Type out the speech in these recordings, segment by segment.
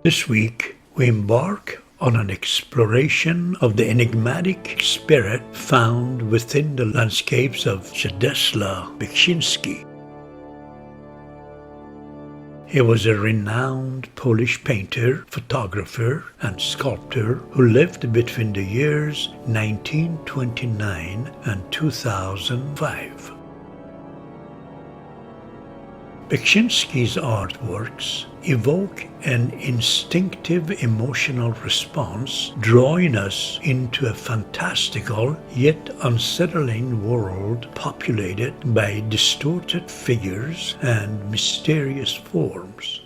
This week, we embark on an exploration of the enigmatic spirit found within the landscapes of Zdzisław Beksiński. He was a renowned Polish painter, photographer, and sculptor who lived between the years 1929 and 2005. Beksiński's artworks evoke an instinctive emotional response, drawing us into a fantastical yet unsettling world populated by distorted figures and mysterious forms.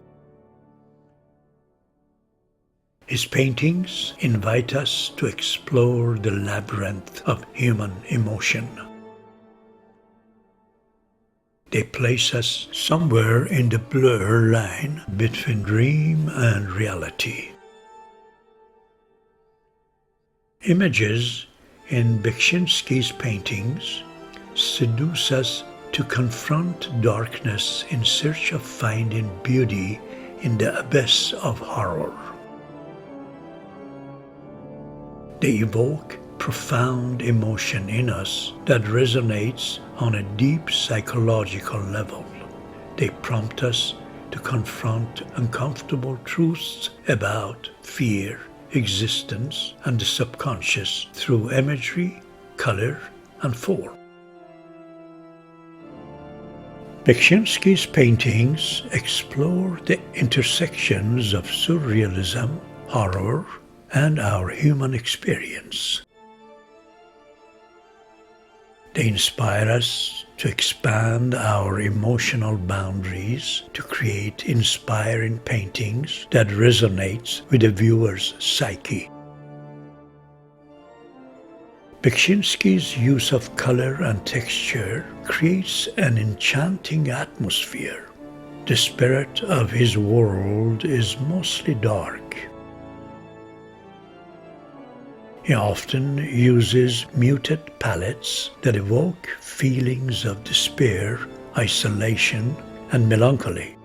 His paintings invite us to explore the labyrinth of human emotion. They place us somewhere in the blur line between dream and reality. Images in Beksiński's paintings seduce us to confront darkness in search of finding beauty in the abyss of horror. They evoke profound emotion in us that resonates on a deep psychological level. They prompt us to confront uncomfortable truths about fear, existence, and the subconscious through imagery, color, and form. Beksiński's paintings explore the intersections of surrealism, horror, and our human experience. They inspire us to expand our emotional boundaries, to create inspiring paintings that resonate with the viewer's psyche. Beksiński's use of color and texture creates an enchanting atmosphere. The spirit of his world is mostly dark. He often uses muted palettes that evoke feelings of despair, isolation, and melancholy.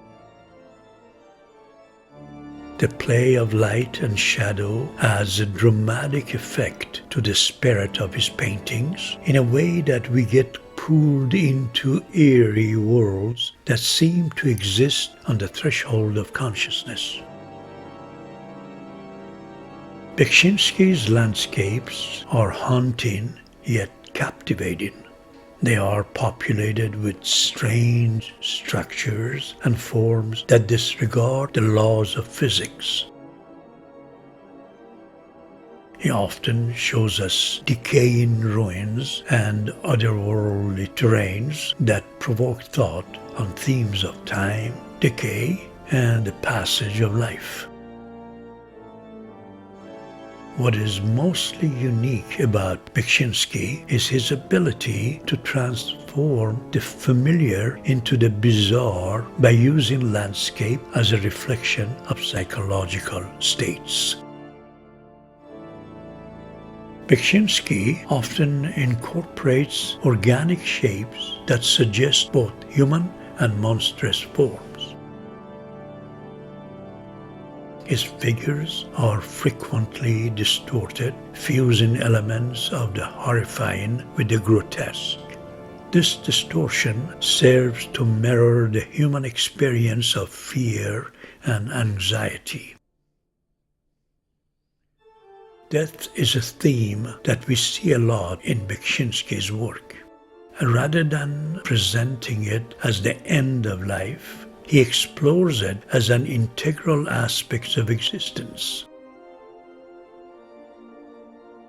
The play of light and shadow adds a dramatic effect to the spirit of his paintings in a way that we get pulled into eerie worlds that seem to exist on the threshold of consciousness. Beksiński's landscapes are haunting yet captivating. They are populated with strange structures and forms that disregard the laws of physics. He often shows us decaying ruins and otherworldly terrains that provoke thought on themes of time, decay, and the passage of life. What is mostly unique about Beksiński is his ability to transform the familiar into the bizarre by using landscape as a reflection of psychological states. Beksiński often incorporates organic shapes that suggest both human and monstrous forms. His figures are frequently distorted, fusing elements of the horrifying with the grotesque. This distortion serves to mirror the human experience of fear and anxiety. Death is a theme that we see a lot in Beksiński's work. Rather than presenting it as the end of life, he explores it as an integral aspect of existence.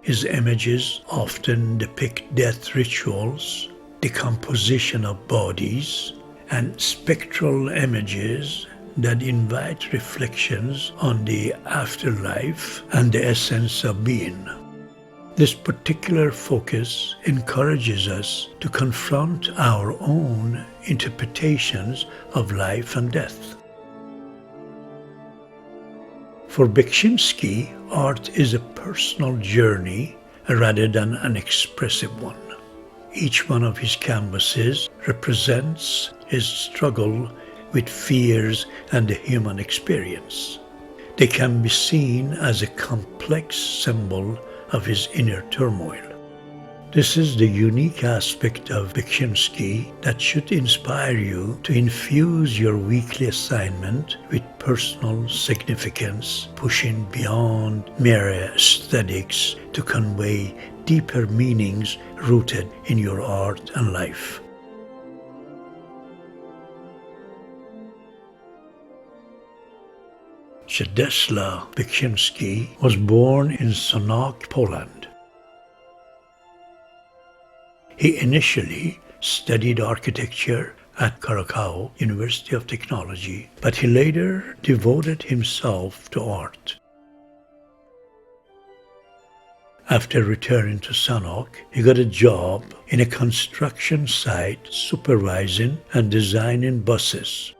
His images often depict death rituals, decomposition of bodies, and spectral images that invite reflections on the afterlife and the essence of being. This particular focus encourages us to confront our own interpretations of life and death. For Beksiński, art is a personal journey rather than an expressive one. Each one of his canvases represents his struggle with fears and the human experience. They can be seen as a complex symbol of his inner turmoil. This is the unique aspect of Beksiński that should inspire you to infuse your weekly assignment with personal significance, pushing beyond mere aesthetics to convey deeper meanings rooted in your art and life. Zdzisław Beksiński was born in Sanok, Poland. He initially studied architecture at Krakow University of Technology, but he later devoted himself to art. After returning to Sanok, he got a job in a construction site supervising and designing buses.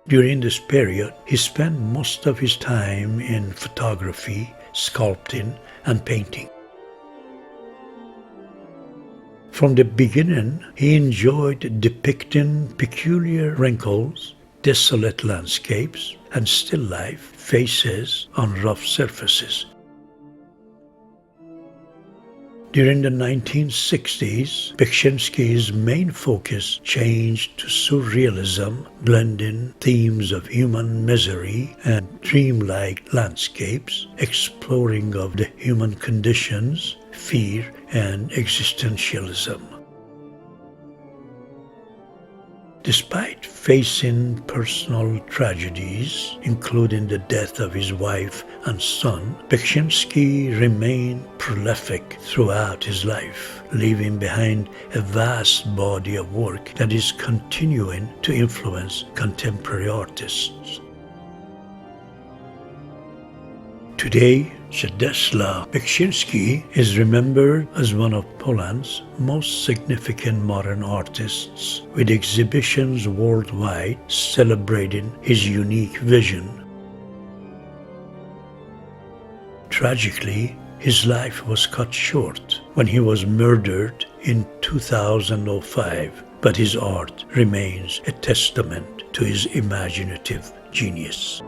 During this period, he spent most of his time in photography, sculpting, and painting. From the beginning, he enjoyed depicting peculiar wrinkles, desolate landscapes, and still life faces on rough surfaces. During the 1960s, Beksiński's main focus changed to surrealism, blending themes of human misery and dreamlike landscapes, exploring of the human conditions, fear, and existentialism. Despite facing personal tragedies, including the death of his wife and son, Beksiński remained prolific throughout his life, leaving behind a vast body of work that is continuing to influence contemporary artists. Today, Zdzisław Beksiński is remembered as one of Poland's most significant modern artists, with exhibitions worldwide celebrating his unique vision. Tragically, his life was cut short when he was murdered in 2005, but his art remains a testament to his imaginative genius.